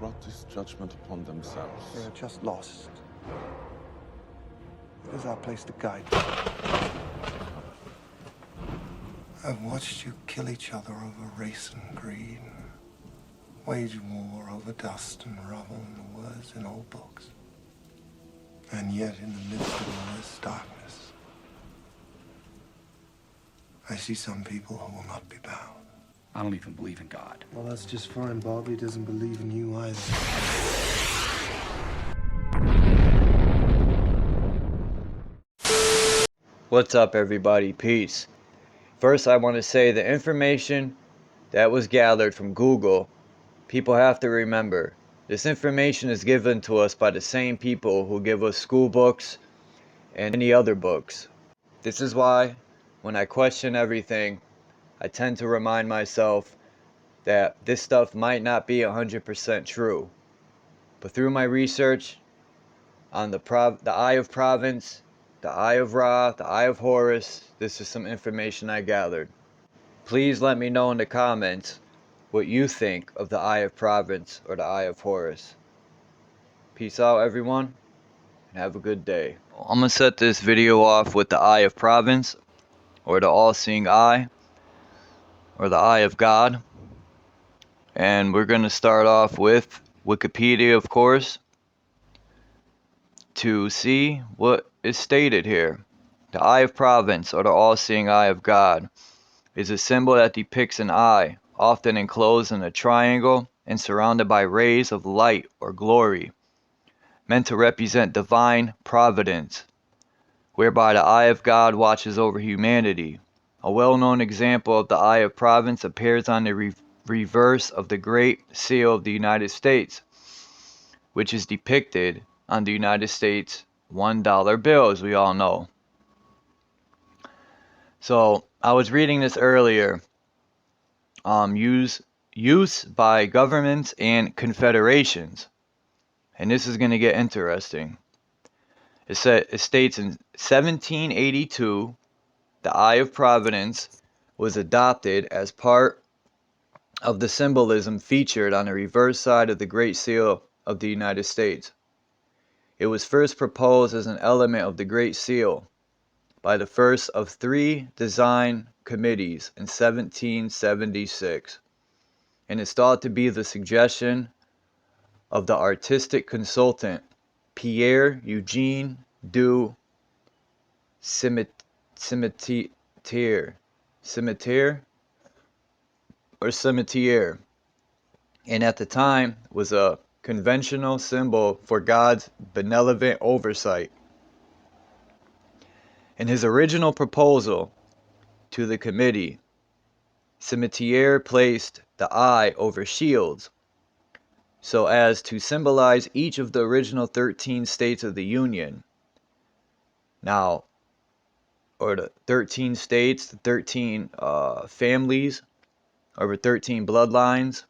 brought this judgment upon themselves. They are just lost. It is our place to guide. I've watched you kill each other over race and greed. Wage war over dust and rubble and the words in old books. And yet, in the midst of all this darkness, I see some people who will not be bound. I don't even believe in God. Well, that's just fine, Bob. He doesn't believe in you either. What's up, everybody? Peace. First, I want to say the information that was gathered from Google, people have to remember, this information is given to us by the same people who give us school books and any other books. This is why, when I question everything, I tend to remind myself that this stuff might not be 100% true. But through my research on the Eye of Providence, the Eye of Ra, the Eye of Horus, this is some information I gathered. Please let me know in the comments what you think of the Eye of Providence or the Eye of Horus. Peace out, everyone, and have a good day. I'm going to set this video off with the Eye of Providence, or the All-Seeing Eye, or the Eye of God. And we're going to start off with Wikipedia, of course, to see what is stated here. The Eye of Providence, or the All-Seeing Eye of God, is a symbol that depicts an eye, often enclosed in a triangle and surrounded by rays of light or glory, meant to represent divine providence, whereby the eye of God watches over humanity. A well-known example of the Eye of Providence appears on the reverse of the Great Seal of the United States, which is depicted on the United States $1 bill, as we all know. So I was reading this earlier. Use by governments and confederations, and this is going to get interesting. It states in 1782, the Eye of Providence was adopted as part of the symbolism featured on the reverse side of the Great Seal of the United States. It was first proposed as an element of the Great Seal by the first of 3 design committees in 1776, and is thought to be the suggestion of the artistic consultant Pierre Eugene du Cimetière, and at the time was a conventional symbol for God's benevolent oversight. In his original proposal to the committee, Cimetière placed the eye over shields, so as to symbolize each of the original 13 states of the Union. Now, or the 13 states, the 13 families, over 13 bloodlines.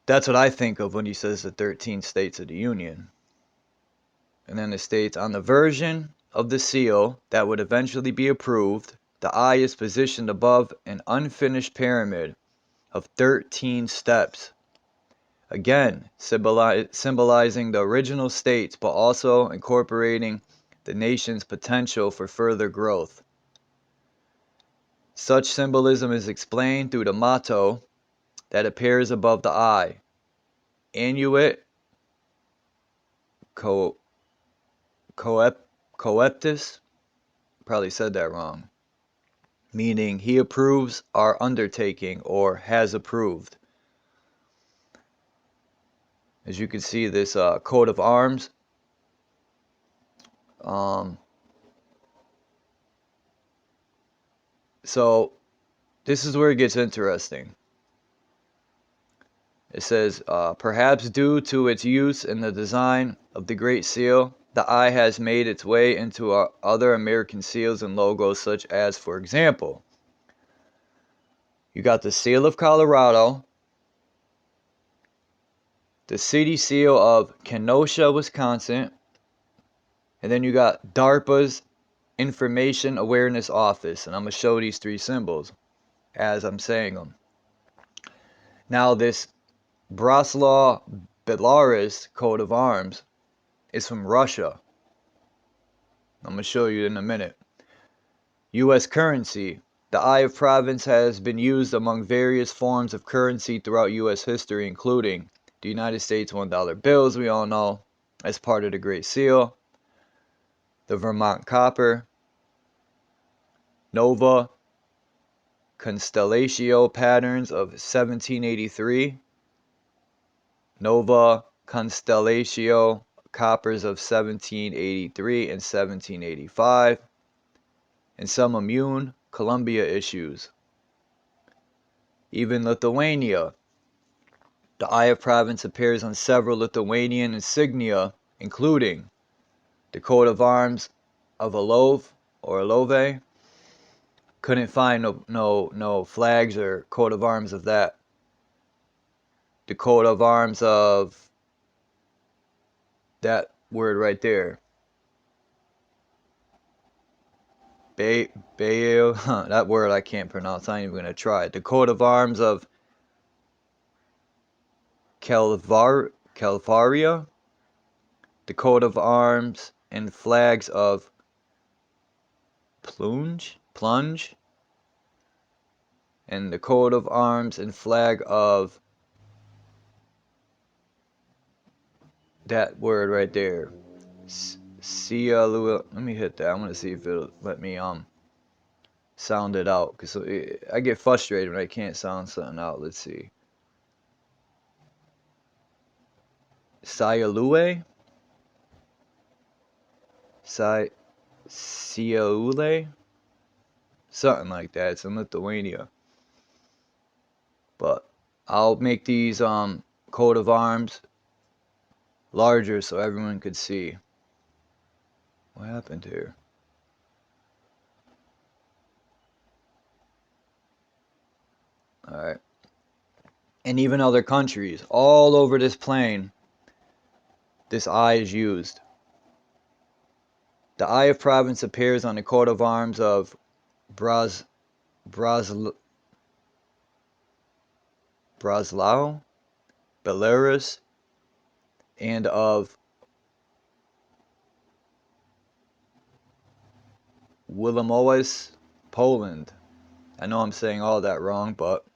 That's what I think of when he says the 13 states of the Union. And then it states, on the version of the seal that would eventually be approved, the eye is positioned above an unfinished pyramid of 13 steps. Again, symbolizing the original states, but also incorporating the nation's potential for further growth. Such symbolism is explained through the motto that appears above the eye, Annuit Coeptis, probably said that wrong, meaning he approves our undertaking or has approved. As you can see, this coat of arms, so this is where it gets interesting. It says, perhaps due to its use in the design of the Great Seal, the eye has made its way into other American seals and logos, such as, for example, you got the Seal of Colorado, the City Seal of Kenosha, Wisconsin, and then you got DARPA's Information Awareness Office. And I'm going to show these 3 symbols as I'm saying them. Now, this Braslaw Belarus coat of arms is from Russia. I'm going to show you in a minute. U.S. currency. The Eye of Providence has been used among various forms of currency throughout U.S. history, including the United States $1 bills, we all know, as part of the Great Seal, the Vermont copper, Nova Constellatio patterns of 1783, Nova Constellatio coppers of 1783 and 1785, and some immune Columbia issues. Even Lithuania. The Eye of Providence appears on several Lithuanian insignia, including the coat of arms of Alov or Alove. Couldn't find no flags or coat of arms of that. The coat of arms of that word right there. That word I can't pronounce. I ain't even going to try it. The coat of arms of Calvaria. The coat of arms and flags of Plunge, and the coat of arms and flag of that word right there. Let me hit that. I'm gonna see if it'll let me sound it out, because I get frustrated when I can't sound something out. Let's see. Sialue? Siaule? Something like that. It's in Lithuania. But I'll make these coat of arms larger so everyone could see. What happened here? Alright. And even other countries, all over this plane, this eye is used. The Eye of Providence appears on the coat of arms of Braslao, Belarus, and of Willamoes, Poland. I know I'm saying all that wrong, but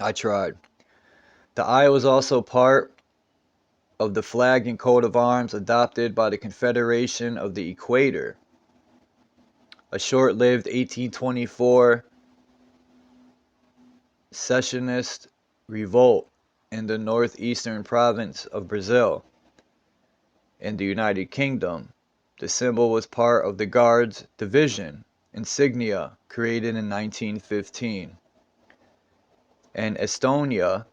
I tried. The eye was also part of the flag and coat of arms adopted by the Confederation of the Equator, a short-lived 1824 secessionist revolt in the northeastern province of Brazil. In the United Kingdom, the symbol was part of the Guards Division insignia created in 1915. In Estonia,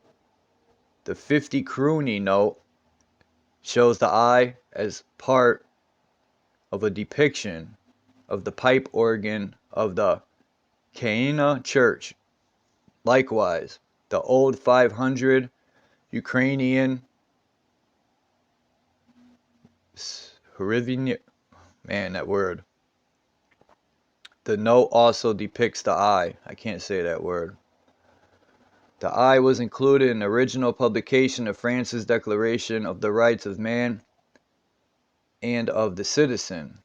the 50 krone note shows the eye as part of a depiction of the pipe organ of the P.E.A.C.E church. Likewise, the old 500 Ukrainian hryvnia, man, that word. The note also depicts the eye. I can't say that word. The eye was included in the original publication of France's Declaration of the Rights of Man and of the Citizen,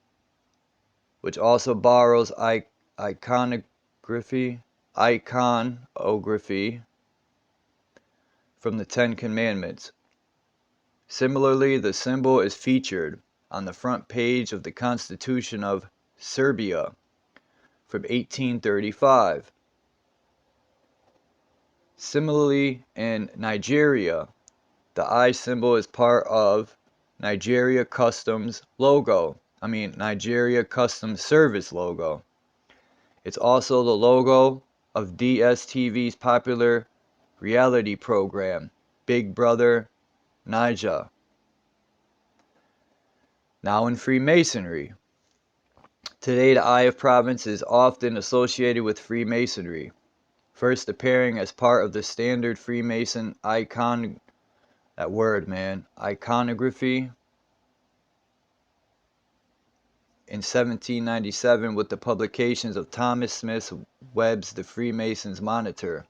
which also borrows iconography from the Ten Commandments. Similarly, the symbol is featured on the front page of the Constitution of Serbia from 1835. Similarly, in Nigeria, the eye symbol is part of Nigeria Customs Service logo. It's also the logo of DSTV's popular reality program, Big Brother Naija. Now in Freemasonry. Today, the Eye of Providence is often associated with Freemasonry, first appearing as part of the standard Freemason iconography in 1797 with the publications of Thomas Smith Webb's The Freemason's Monitor.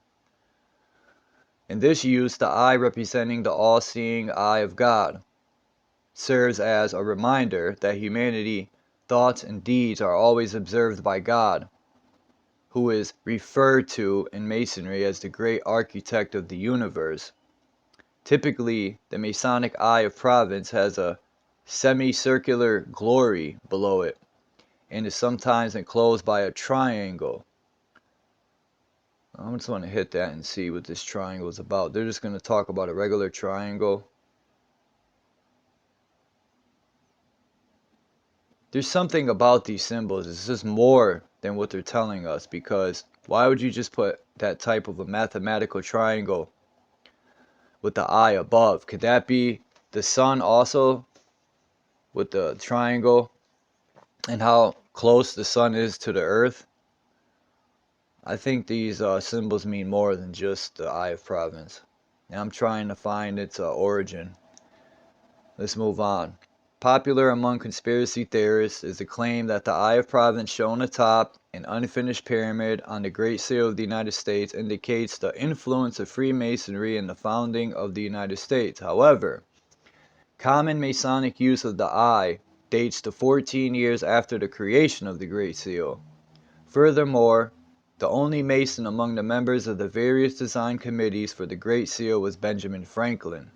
In this use, the eye representing the all-seeing eye of God serves as a reminder that humanity, thoughts, and deeds are always observed by God, who is referred to in Masonry as the great architect of the universe. Typically, the Masonic Eye of Providence has a semicircular glory below it and is sometimes enclosed by a triangle. I just want to hit that and see what this triangle is about. They're just going to talk about a regular triangle. There's something about these symbols. It's just more than what they're telling us, because why would you just put that type of a mathematical triangle with the eye above? Could that be the sun also with the triangle and how close the sun is to the earth? I think these symbols mean more than just the Eye of Providence. And I'm trying to find its origin. Let's move on. Popular among conspiracy theorists is the claim that the Eye of Providence shown atop an unfinished pyramid on the Great Seal of the United States indicates the influence of Freemasonry in the founding of the United States. However, common Masonic use of the eye dates to 14 years after the creation of the Great Seal. Furthermore, the only Mason among the members of the various design committees for the Great Seal was Benjamin Franklin,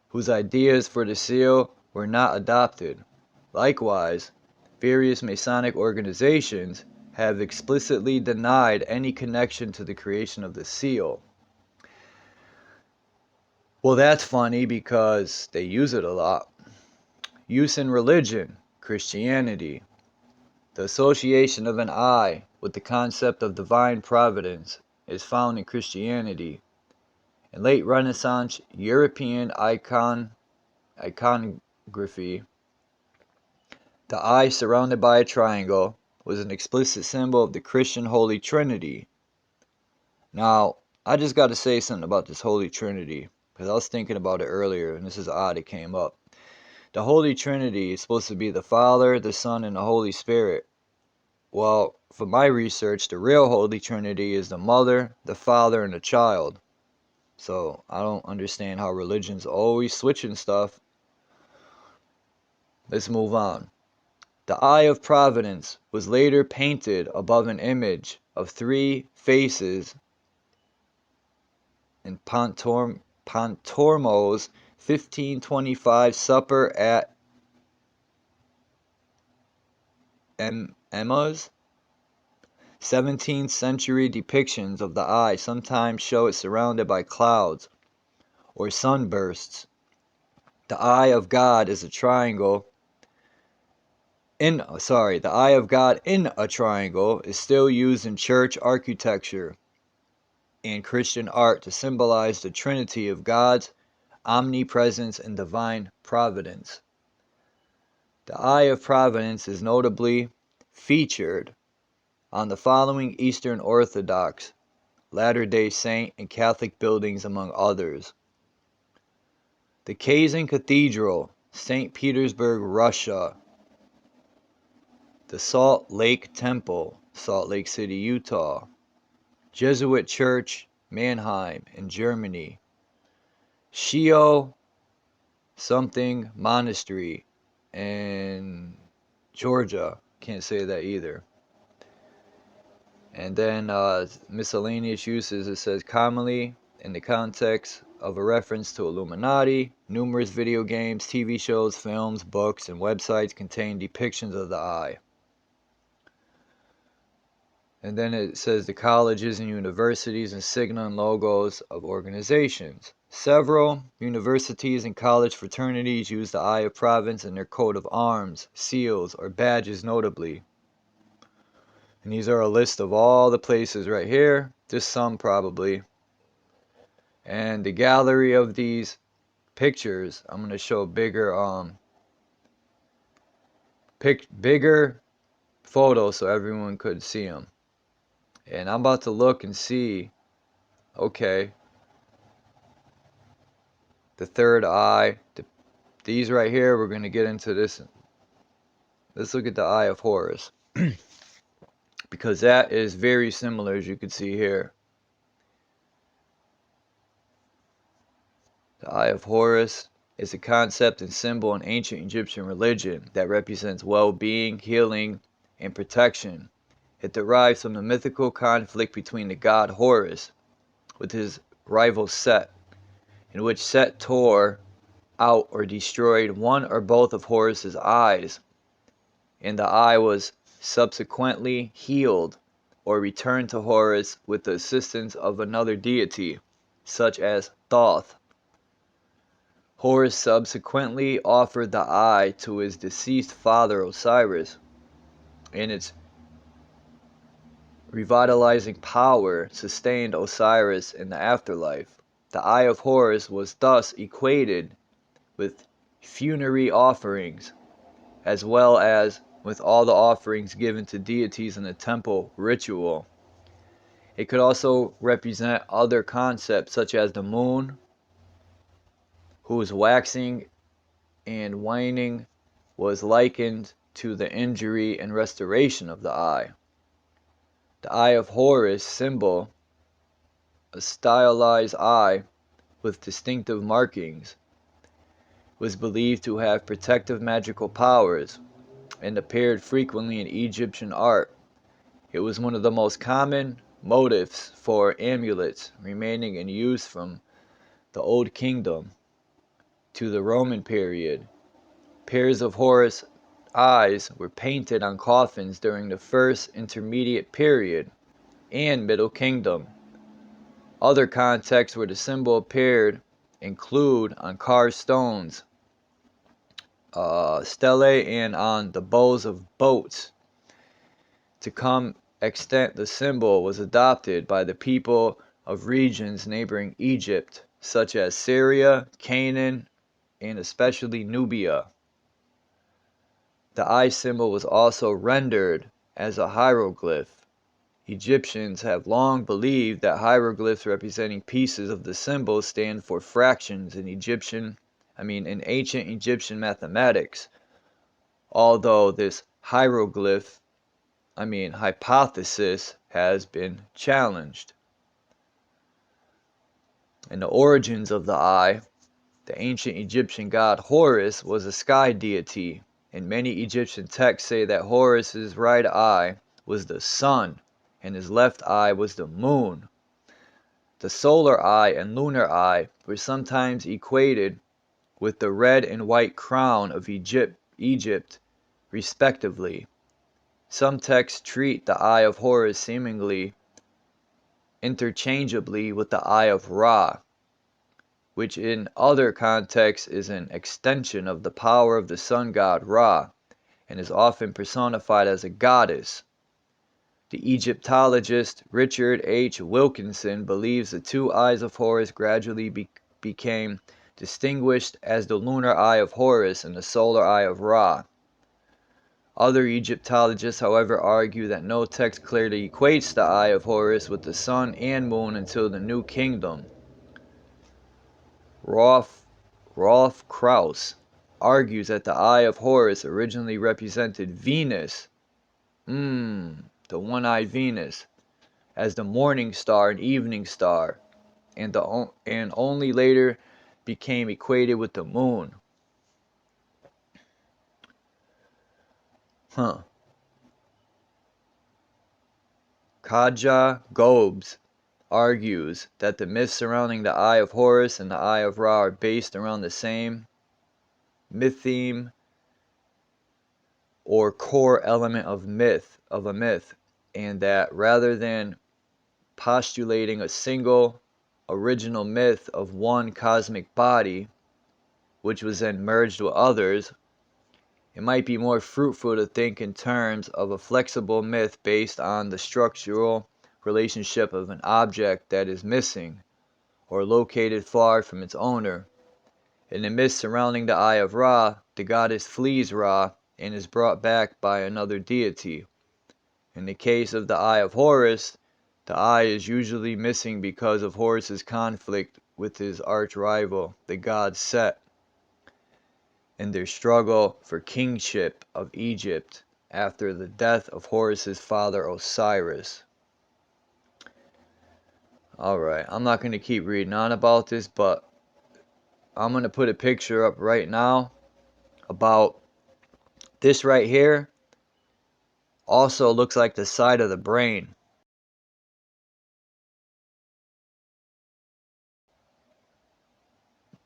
whose ideas for the seal were not adopted. Likewise, various Masonic organizations have explicitly denied any connection to the creation of the seal. Well, that's funny because they use it a lot. Use in religion, Christianity. The association of an eye with the concept of divine providence is found in Christianity. In late Renaissance European iconography, the eye surrounded by a triangle was an explicit symbol of the Christian Holy Trinity. Now, I just got to say something about this Holy Trinity, because I was thinking about it earlier, and this is odd it came up. The Holy Trinity is supposed to be the Father, the Son, and the Holy Spirit. Well, for my research, the real Holy Trinity is the Mother, the Father, and the Child. So, I don't understand how religion's always switching stuff. Let's move on. The Eye of Providence was later painted above an image of three faces in Pontormo's 1525 Supper at Emma's. 17th century depictions of the eye sometimes show it surrounded by clouds or sunbursts. The eye of God is a triangle. The eye of God in a triangle is still used in church architecture and Christian art to symbolize the Trinity of God's omnipresence and divine providence. The Eye of Providence is notably featured on the following Eastern Orthodox, Latter-day Saint, and Catholic buildings, among others: the Kazan Cathedral, St. Petersburg, Russia; the Salt Lake Temple, Salt Lake City, Utah; Jesuit Church, Mannheim, in Germany; Shio something Monastery in Georgia, can't say that either. And then miscellaneous uses, it says commonly in the context of a reference to Illuminati. Numerous video games, TV shows, films, books, and websites contain depictions of the eye. And then it says the colleges and universities and signa and logos of organizations. Several universities and college fraternities use the Eye of Providence in their coat of arms, seals, or badges notably. And these are a list of all the places right here, just some probably. And the gallery of these pictures, I'm going to show bigger photos so everyone could see them. And I'm about to look and see, okay, the third eye, these right here, we're going to get into this. Let's look at the Eye of Horus, because that is very similar, as you can see here. The Eye of Horus is a concept and symbol in ancient Egyptian religion that represents well-being, healing, and protection. It derives from the mythical conflict between the god Horus with his rival Set, in which Set tore out or destroyed one or both of Horus's eyes, and the eye was subsequently healed or returned to Horus with the assistance of another deity, such as Thoth. Horus subsequently offered the eye to his deceased father Osiris, and its revitalizing power sustained Osiris in the afterlife. The Eye of Horus was thus equated with funerary offerings, as well as with all the offerings given to deities in the temple ritual. It could also represent other concepts such as the moon, whose waxing and waning was likened to the injury and restoration of the eye. The Eye of Horus symbol, a stylized eye with distinctive markings, was believed to have protective magical powers and appeared frequently in Egyptian art. It was one of the most common motifs for amulets, remaining in use from the Old Kingdom to the Roman period. Pairs of Horus eyes were painted on coffins during the First Intermediate Period and Middle Kingdom. Other contexts where the symbol appeared include on carved stones, stelae, and on the bows of boats. To some extent, the symbol was adopted by the people of regions neighboring Egypt, such as Syria, Canaan, and especially Nubia. The eye symbol was also rendered as a hieroglyph. Egyptians have long believed that hieroglyphs representing pieces of the symbol stand for fractions in ancient Egyptian mathematics, although this hypothesis has been challenged. In the origins of the eye, the ancient Egyptian god Horus was a sky deity, and many Egyptian texts say that Horus's right eye was the sun and his left eye was the moon. The solar eye and lunar eye were sometimes equated with the red and white crown of Egypt, respectively. Some texts treat the Eye of Horus seemingly interchangeably with the Eye of Ra, which in other contexts is an extension of the power of the sun god Ra, and is often personified as a goddess. The Egyptologist Richard H. Wilkinson believes the two eyes of Horus gradually became distinguished as the lunar eye of Horus and the solar eye of Ra. Other Egyptologists, however, argue that no text clearly equates the Eye of Horus with the sun and moon until the New Kingdom. Rolf Krauss argues that the Eye of Horus originally represented Venus, the one-eyed Venus, as the morning star and evening star, and only later became equated with the moon. Kaja Gobes argues that the myths surrounding the Eye of Horus and the Eye of Ra are based around the same mytheme or core element of a myth, and that rather than postulating a single original myth of one cosmic body, which was then merged with others, it might be more fruitful to think in terms of a flexible myth based on the structural relationship of an object that is missing or located far from its owner. In the myth surrounding the Eye of Ra, the goddess flees Ra and is brought back by another deity. In the case of the Eye of Horus, the eye is usually missing because of Horus's conflict with his arch-rival, the god Set, in their struggle for kingship of Egypt after the death of Horus's father Osiris. Alright, I'm not going to keep reading on about this, but I'm going to put a picture up right now about this right here. Also looks like the side of the brain.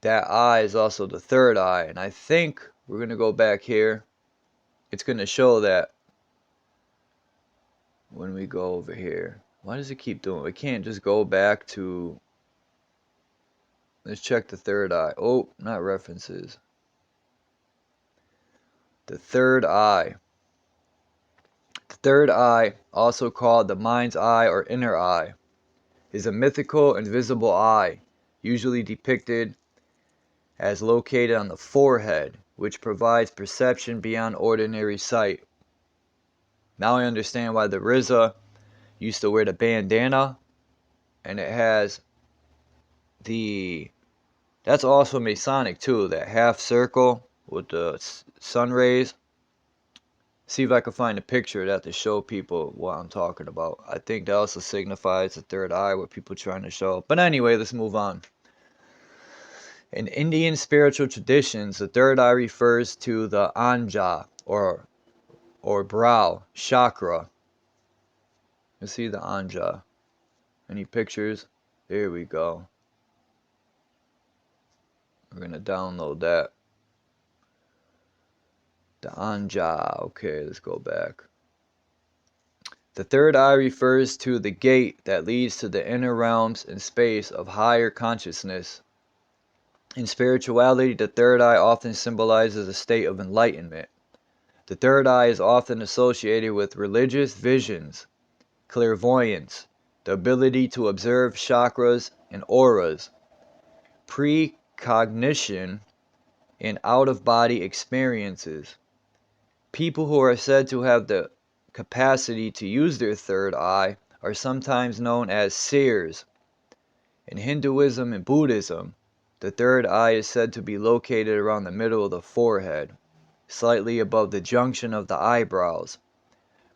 That eye is also the third eye. And I think we're going to go back here. It's going to show that when we go over here. Why does it keep doing it? We can't just go back to... Let's check the third eye. Oh, not references. The third eye. The third eye, also called the mind's eye or inner eye, is a mythical invisible eye, usually depicted as located on the forehead, which provides perception beyond ordinary sight. Now I understand why the RZA used to wear the bandana, and it has the... That's also Masonic too, that half circle with the sun rays. See if I can find a picture of that to show people what I'm talking about. I think that also signifies the third eye, what people are trying to show. But anyway, let's move on. In Indian spiritual traditions, the third eye refers to the anja or brow chakra. You see the anja. Any pictures? There we go. We're gonna download that. The anja. Okay, let's go back. The third eye refers to the gate that leads to the inner realms and space of higher consciousness. In spirituality, the third eye often symbolizes a state of enlightenment. The third eye is often associated with religious visions, clairvoyance, the ability to observe chakras and auras, precognition, and out-of-body experiences. People who are said to have the capacity to use their third eye are sometimes known as seers. In Hinduism and Buddhism, the third eye is said to be located around the middle of the forehead, slightly above the junction of the eyebrows,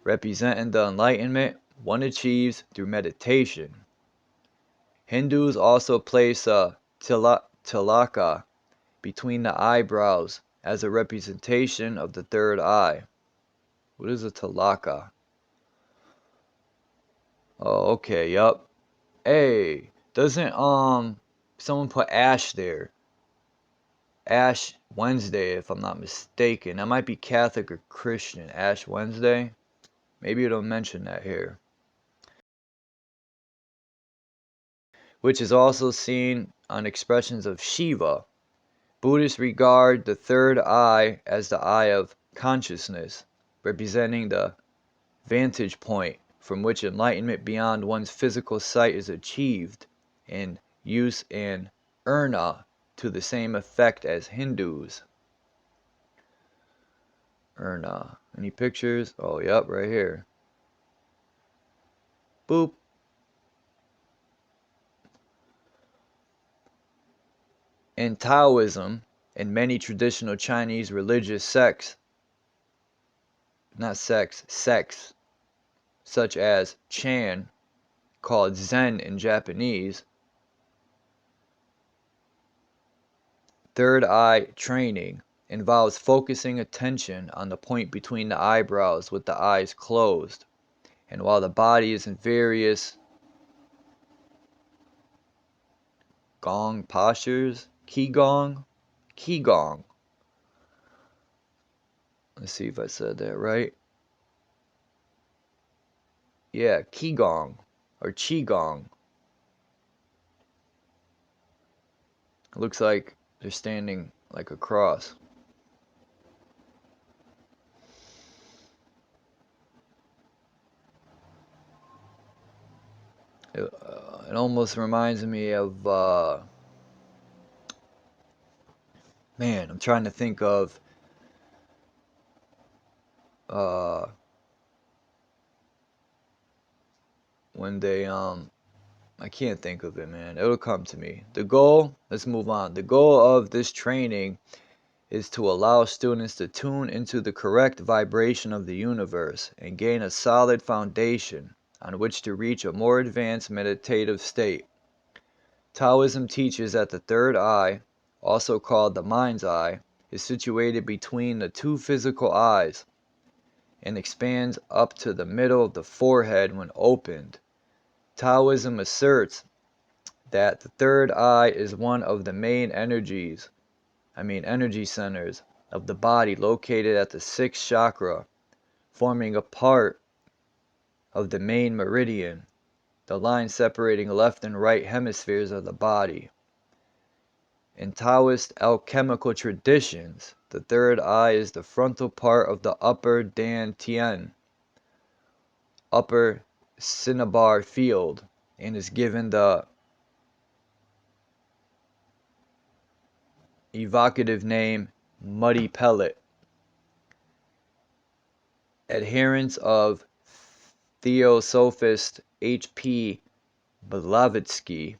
representing the enlightenment one achieves through meditation. Hindus also place a tilaka between the eyebrows as a representation of the third eye. What is a tilaka? Oh, okay, yup. Hey, doesn't someone put Ash there? Ash Wednesday, if I'm not mistaken. That might be Catholic or Christian. Ash Wednesday? Maybe it'll mention that here. Which is also seen on expressions of Shiva. Buddhists regard the third eye as the eye of consciousness, representing the vantage point from which enlightenment beyond one's physical sight is achieved, and use an urna to the same effect as Hindus. Urna. Any pictures? Oh, yep, right here. Boop. In Taoism and many traditional Chinese religious sects, such as Chan, called Zen in Japanese, third eye training involves focusing attention on the point between the eyebrows with the eyes closed, and while the body is in various gong postures, qigong. Let's see if I said that right. Yeah, qigong or qigong. It looks like they're standing like a cross. It almost reminds me of man, I'm trying to think of when they I can't think of it, man. It'll come to me. The goal, let's move on. The goal of this training is to allow students to tune into the correct vibration of the universe and gain a solid foundation on which to reach a more advanced meditative state. Taoism teaches that the third eye, also called the mind's eye, is situated between the two physical eyes and expands up to the middle of the forehead when opened. Taoism asserts that the third eye is one of the main energy centers of the body, located at the sixth chakra, forming a part of the main meridian, the line separating left and right hemispheres of the body. In Taoist alchemical traditions, the third eye is the frontal part of the upper dantian, upper cinnabar field, and is given the evocative name muddy pellet. Adherents of Theosophist H.P. Blavatsky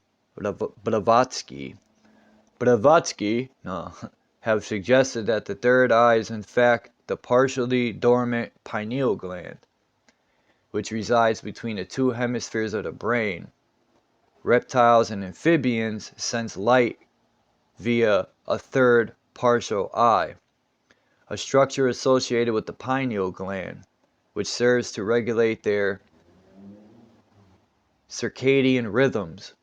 have suggested that the third eye is in fact the partially dormant pineal gland, which resides between the two hemispheres of the brain. Reptiles and amphibians sense light via a third partial eye, a structure associated with the pineal gland, which serves to regulate their circadian rhythms.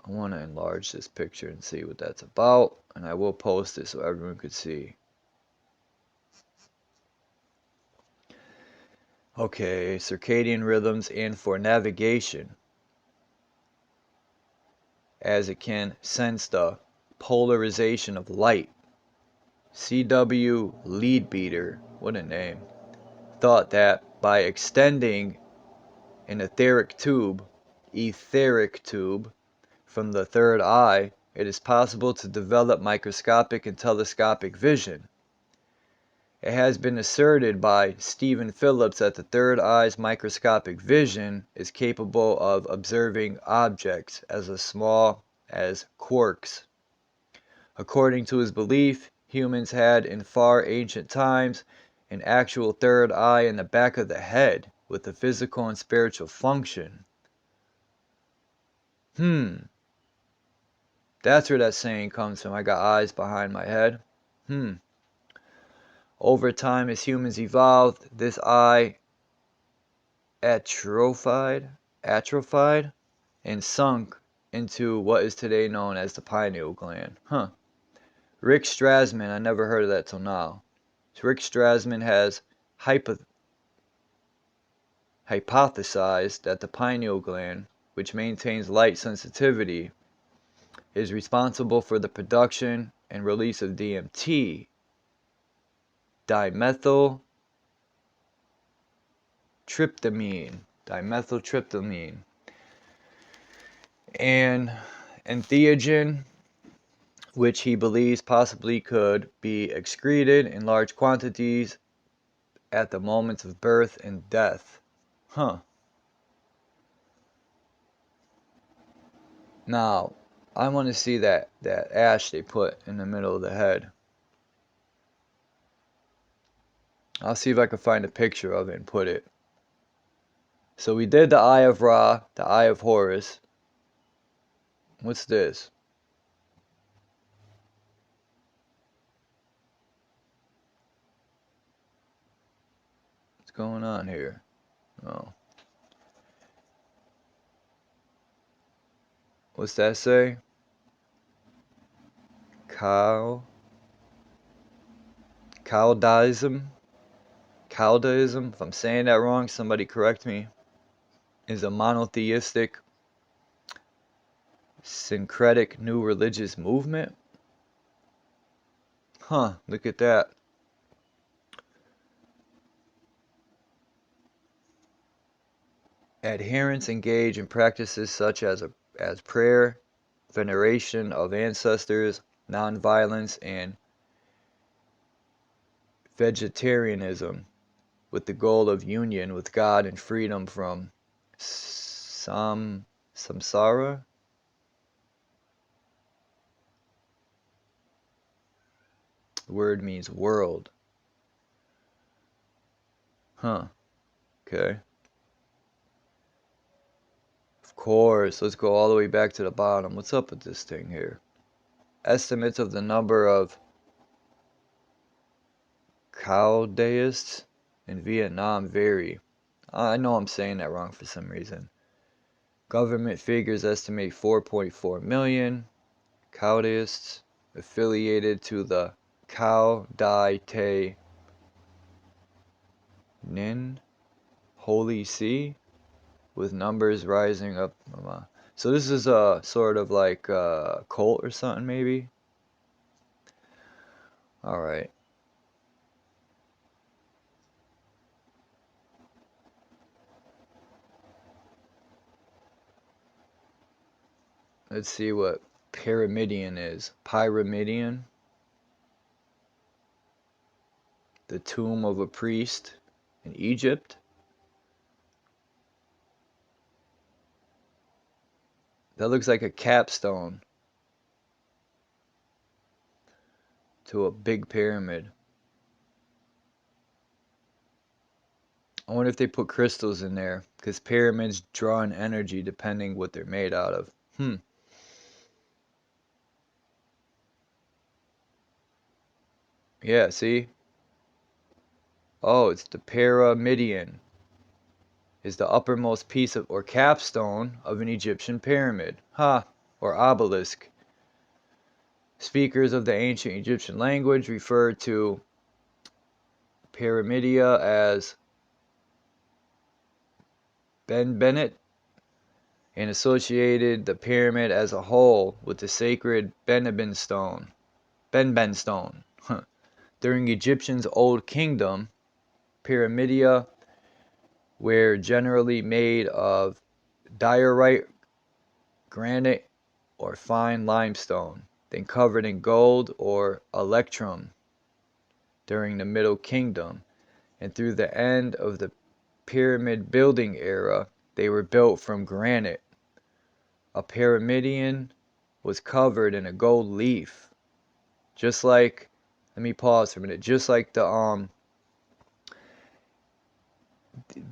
I want to enlarge this picture and see what that's about, and I will post it so everyone could see. Okay, circadian rhythms, and for navigation, as it can sense the polarization of light. C.W. Leadbeater, what a name, thought that by extending an etheric tube from the third eye, it is possible to develop microscopic and telescopic vision. It has been asserted by Stephen Phillips that the third eye's microscopic vision is capable of observing objects as small as quarks. According to his belief, humans had in far ancient times an actual third eye in the back of the head with a physical and spiritual function. That's where that saying comes from. I got eyes behind my head. Over time, as humans evolved, this eye atrophied, and sunk into what is today known as the pineal gland. Rick Strassman, I never heard of that till now. So Rick Strassman has hypothesized that the pineal gland, which maintains light sensitivity, is responsible for the production and release of DMT, dimethyltryptamine, and entheogen, which he believes possibly could be excreted in large quantities at the moments of birth and death. Now, I want to see that ash they put in the middle of the head. I'll see if I can find a picture of it and put it. So we did the Eye of Ra, the Eye of Horus. What's this? What's going on here? Oh. What's that say? Chaldaism? If I'm saying that wrong, somebody correct me. Is a monotheistic, syncretic new religious movement? Look at that. Adherents engage in practices such as prayer, veneration of ancestors, nonviolence, and vegetarianism, with the goal of union with God and freedom from samsara. The word means world. Okay. course. Let's go all the way back to the bottom. What's up with this thing here? Estimates of the number of Caldeists in Vietnam vary. I know I'm saying that wrong for some reason. Government figures estimate 4.4 million Caldeists affiliated to the Cao Dai Te Nin Holy See, with numbers rising up. So this is a sort of like a cult or something, maybe. All right. Let's see what Pyramidion is. Pyramidion. The tomb of a priest in Egypt. That looks like a capstone to a big pyramid. I wonder if they put crystals in there, because pyramids draw an energy depending what they're made out of. Yeah, see? Oh, it's the pyramidion. Is the uppermost piece of or capstone of an Egyptian pyramid. Or obelisk. Speakers of the ancient Egyptian language refer to pyramidia as Benbenet, and associated the pyramid as a whole with the sacred Benben stone. During Egyptians' Old Kingdom, pyramidia were generally made of diorite, granite, or fine limestone, then covered in gold or electrum. During the Middle Kingdom and through the end of the pyramid building era, they were built from granite. A pyramidion was covered in a gold leaf, just like, let me pause for a minute, just like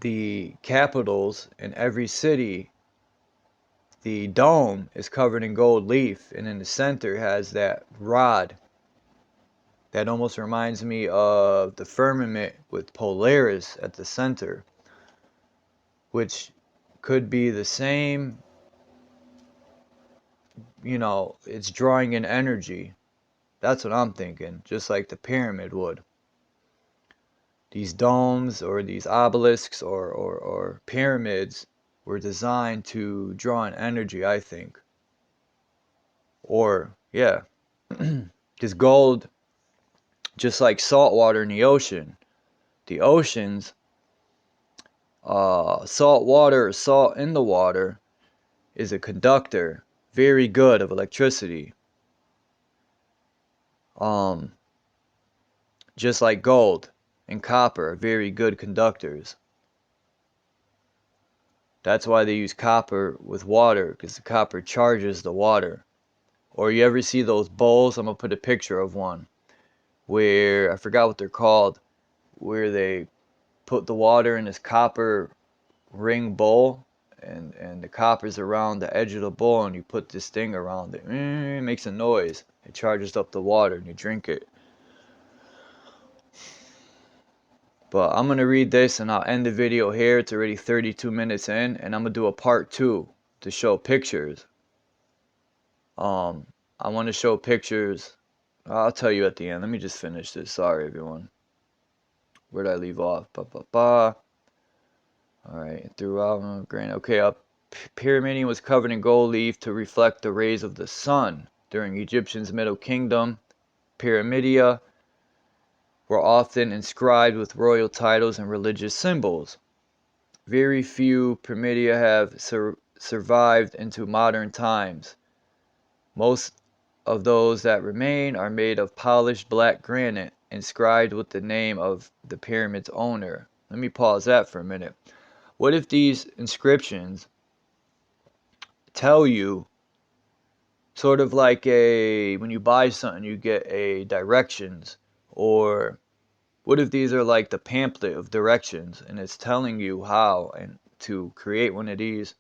the capitals in every city, the dome is covered in gold leaf, and in the center has that rod that almost reminds me of the firmament with Polaris at the center, which could be the same, it's drawing in energy. That's what I'm thinking, just like the pyramid would. These domes or these obelisks or pyramids were designed to draw in energy, I think. Or, yeah, because gold, just like salt water in the oceans, salt water or salt in the water is a conductor, very good, of electricity. Just like gold and copper are very good conductors. That's why they use copper with water, because the copper charges the water. Or you ever see those bowls? I'm going to put a picture of one where, I forgot what they're called, where they put the water in this copper ring bowl, and the copper's around the edge of the bowl, and you put this thing around it. It makes a noise. It charges up the water, and you drink it. But I'm going to read this, and I'll end the video here. It's already 32 minutes in, and I'm going to do a part 2 to show pictures. I want to show pictures. I'll tell you at the end. Let me just finish this. Sorry, everyone. Where did I leave off? Alright, throughout, granite. Okay, Pyramidion was covered in gold leaf to reflect the rays of the sun. During Egyptians' Middle Kingdom, pyramidia were often inscribed with royal titles and religious symbols. Very few pyramidia have survived into modern times. Most of those that remain are made of polished black granite, inscribed with the name of the pyramid's owner. Let me pause that for a minute. What if these inscriptions tell you, sort of like when you buy something, you get a directions, or what if these are like the pamphlet of directions, and it's telling you how and to create one of these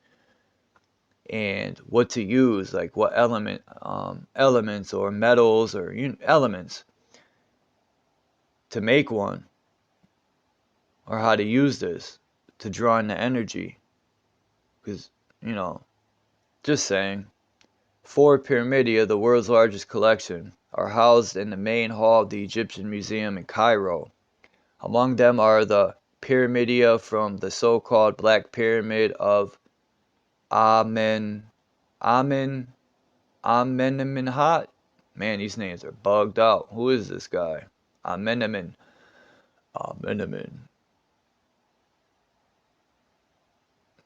and what to use, like what elements or metals or elements to make one, or how to use this to draw in the energy. Because, just saying. 4 pyramidia, the world's largest collection, are housed in the main hall of the Egyptian Museum in Cairo. Among them are the pyramidia from the so-called Black Pyramid of Amenemhat. Man, these names are bugged out. Who is this guy? Amenemen.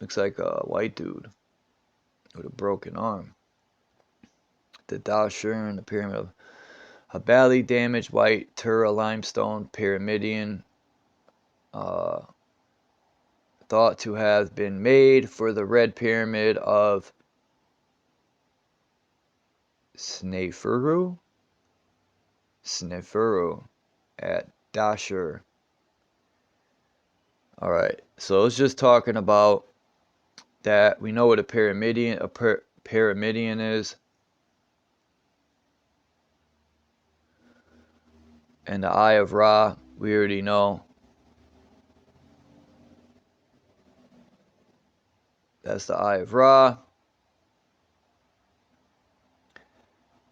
Looks like a white dude with a broken arm. The Dashur and the Pyramid of a badly damaged white Tura limestone pyramidion, thought to have been made for the red pyramid of Snefru at Dashur. Alright, so it's just talking about that. We know what a pyramidion is. And the Eye of Ra, we already know. That's the Eye of Ra.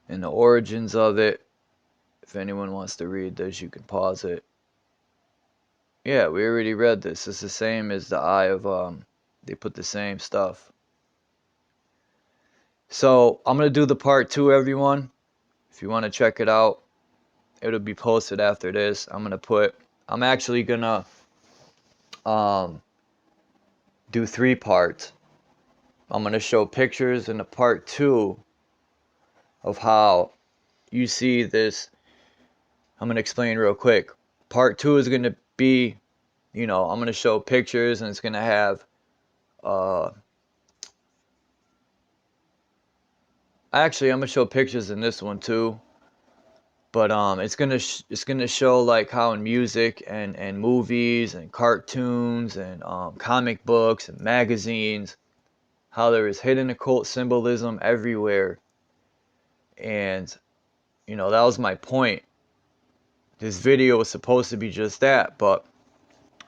And the origins of it. If anyone wants to read this, you can pause it. Yeah, we already read this. It's the same as the Eye of, they put the same stuff. So, I'm going to do the part 2, everyone. If you want to check it out, it'll be posted after this. I'm actually going to do 3 parts. I'm going to show pictures in the part 2 of how you see this. I'm going to explain real quick. Part 2 is going to be, I'm going to show pictures, and it's going to have, actually, I'm going to show pictures in this one too. But it's going to show like how in music and movies and cartoons and comic books and magazines, how there is hidden occult symbolism everywhere. And, that was my point. This video was supposed to be just that, but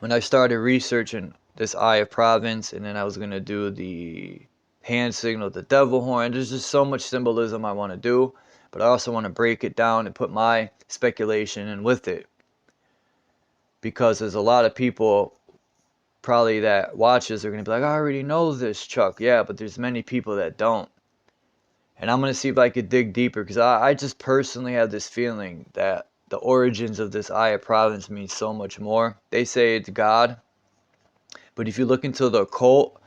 when I started researching this Eye of Providence, and then I was going to do the hand signal, the devil horn, there's just so much symbolism I want to do, but I also want to break it down and put my speculation in with it. Because there's a lot of people probably that watches are going to be like, I already know this, Chuck. Yeah, but there's many people that don't. And I'm going to see if I could dig deeper, because I just personally have this feeling that the origins of this Eye of Providence means so much more. They say it's God, but if you look into the occult,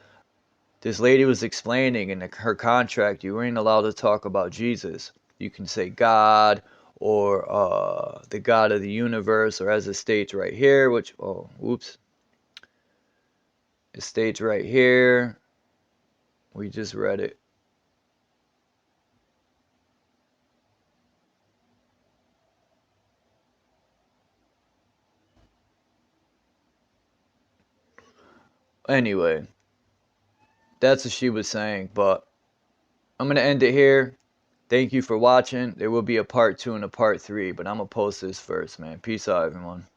this lady was explaining in her contract, you weren't allowed to talk about Jesus. You can say God, or the God of the universe, or as it states right here, it states right here, we just read it. Anyway, that's what she was saying, but I'm going to end it here. Thank you for watching. There will be a part 2 and a part 3, but I'm going to post this first, man. Peace out, everyone.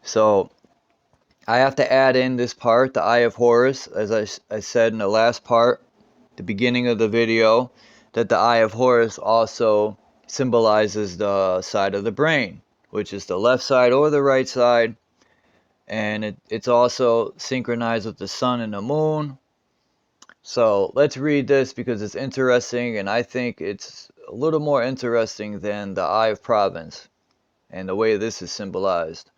So, I have to add in this part, the Eye of Horus, as I said in the last part, the beginning of the video, that the Eye of Horus also symbolizes the side of the brain, which is the left side or the right side. And it's also synchronized with the sun and the moon. So let's read this because it's interesting, and I think it's a little more interesting than the Eye of Providence and the way this is symbolized.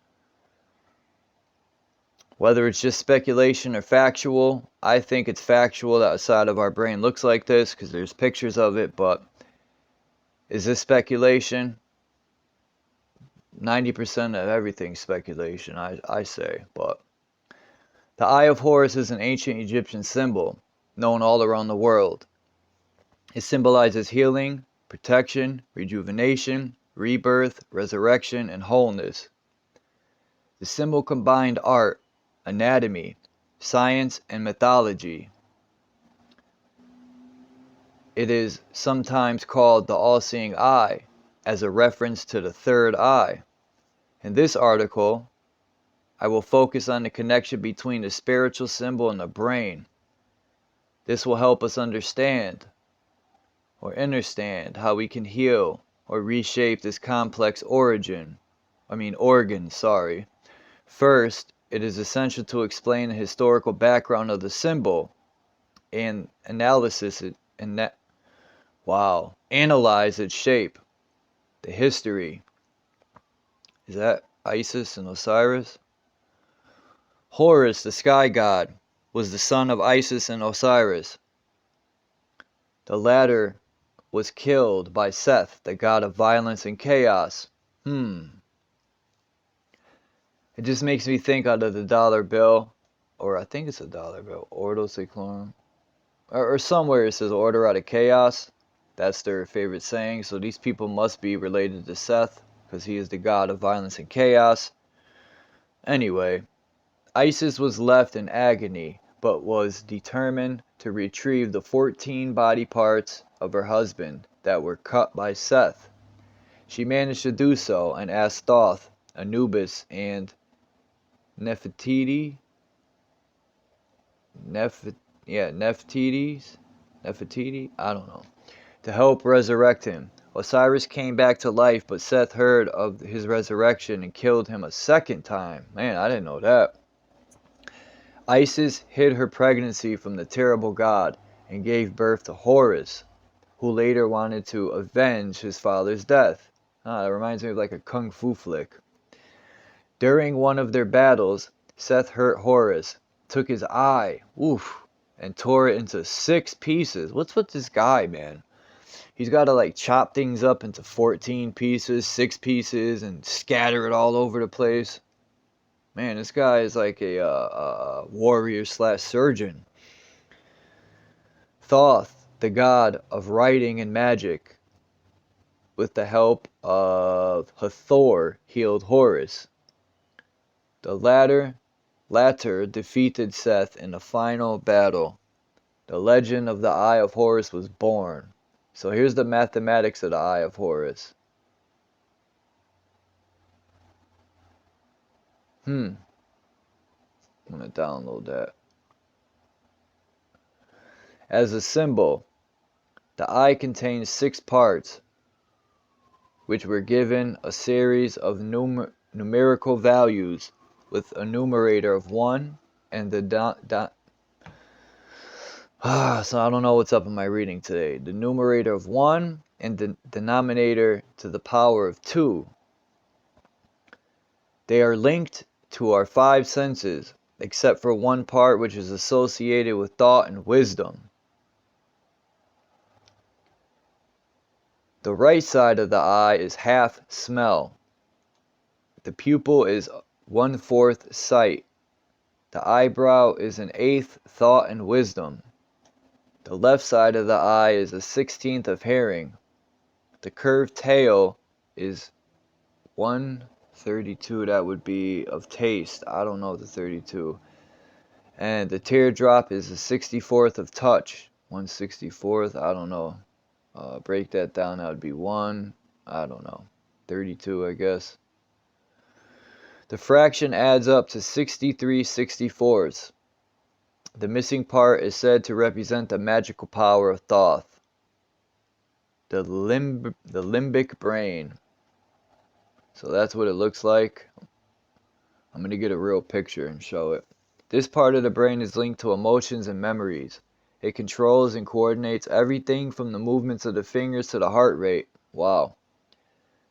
Whether it's just speculation or factual, I think it's factual that a side of our brain looks like this because there's pictures of it, but is this speculation? 90% of everything's speculation, I say. But the Eye of Horus is an ancient Egyptian symbol known all around the world. It symbolizes healing, protection, rejuvenation, rebirth, resurrection, and wholeness. The symbol combined art, anatomy, science, and mythology. It is sometimes called the all-seeing eye, as a reference to the third eye. In this article, I will focus on the connection between the spiritual symbol and the brain. This will help us understand how we can heal or reshape this complex organ. First, it is essential to explain the historical background of the symbol and analyze its shape. The history. Is that Isis and Osiris? Horus, the sky god, was the son of Isis and Osiris. The latter was killed by Seth, the god of violence and chaos. It just makes me think out of the dollar bill, or I think it's a dollar bill, Ordo Seclorum. Or somewhere it says order out of chaos. That's their favorite saying. So these people must be related to Seth, because he is the god of violence and chaos. Anyway, Isis was left in agony, but was determined to retrieve the 14 body parts of her husband that were cut by Seth. She managed to do so and asked Thoth, Anubis, and Nefertiti, I don't know, to help resurrect him. Osiris came back to life, but Seth heard of his resurrection and killed him a second time. Man, I didn't know that. Isis hid her pregnancy from the terrible god and gave birth to Horus, who later wanted to avenge his father's death. That reminds me of like a kung fu flick. During one of their battles, Seth hurt Horus, took his eye, and tore it into 6 pieces. What's with this guy, man? He's got to like chop things up into 14 pieces, 6 pieces, and scatter it all over the place. Man, this guy is like a warrior / surgeon. Thoth, the god of writing and magic, with the help of Hathor, healed Horus. The latter defeated Seth in the final battle. The legend of the Eye of Horus was born. So here's the mathematics of the Eye of Horus. I'm going to download that. As a symbol, the eye contains 6 parts, which were given a series of numerical values with a numerator of 1 and the so I don't know what's up in my reading today. The numerator of 1 and the denominator to the power of 2. They are linked to our 5 senses, except for one part which is associated with thought and wisdom. The right side of the eye is half smell. The pupil is 1/4 sight. The eyebrow is 1/8 thought and wisdom. The left side of the eye is 1/16 of hearing. The curved tail is 1/32, that would be of taste. I don't know the 32. And the teardrop is 1/64 of touch. 1/64, I don't know. Break that down, that would be 1, I don't know, 32, I guess. The fraction adds up to 63/64. The missing part is said to represent the magical power of Thoth, the limbic brain. So that's what it looks like. I'm going to get a real picture and show it. This part of the brain is linked to emotions and memories. It controls and coordinates everything from the movements of the fingers to the heart rate. Wow.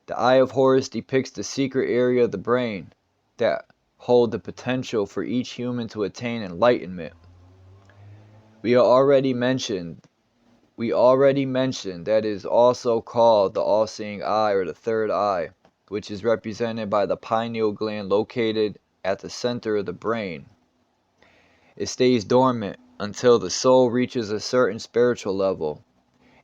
The Eye of Horus depicts the secret area of the brain that hold the potential for each human to attain enlightenment. We already mentioned that it is also called the all-seeing eye or the third eye, which is represented by the pineal gland located at the center of the brain. It stays dormant until the soul reaches a certain spiritual level.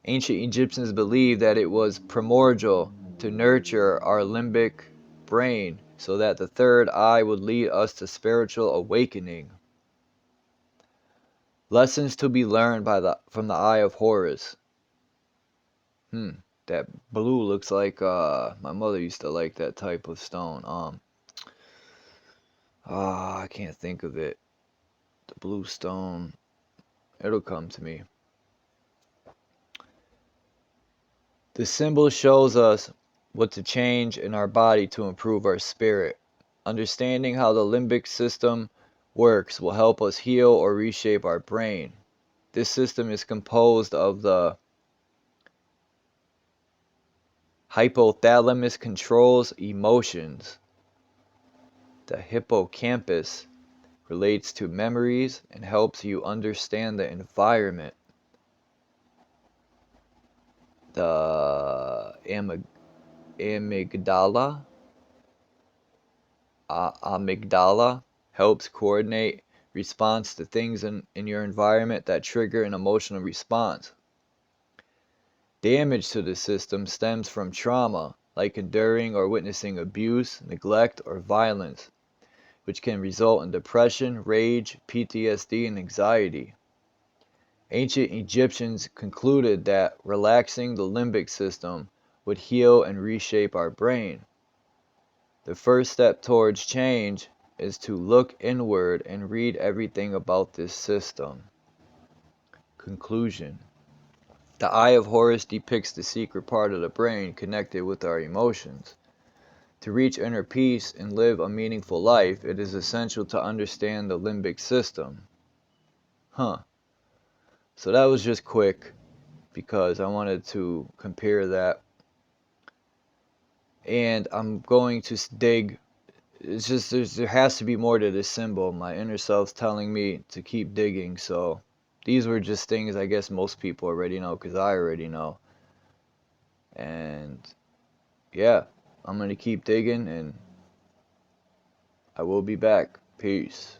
Ancient Egyptians believed that it was primordial to nurture our limbic brain so that the third eye would lead us to spiritual awakening. Lessons to be learned from the Eye of Horus. That blue looks like my mother used to like that type of stone. I can't think of it. The blue stone. It'll come to me. The symbol shows us what to change in our body to improve our spirit. Understanding how the limbic system works will help us heal or reshape our brain. This system is composed of the hypothalamus controls emotions. The hippocampus relates to memories and helps you understand the environment. The amygdala helps coordinate response to things in your environment that trigger an emotional response. Damage to the system stems from trauma, like enduring or witnessing abuse, neglect, or violence, which can result in depression, rage, PTSD, and anxiety. Ancient Egyptians concluded that relaxing the limbic system would heal and reshape our brain. The first step towards change is to look inward and read everything about this system. Conclusion. The Eye of Horus depicts the secret part of the brain connected with our emotions. To reach inner peace and live a meaningful life, it is essential to understand the limbic system. So that was just quick because I wanted to compare that. And I'm going to dig. It's just there has to be more to this symbol. My inner self's telling me to keep digging. So these were just things I guess most people already know because I already know. And yeah, I'm going to keep digging and I will be back. Peace.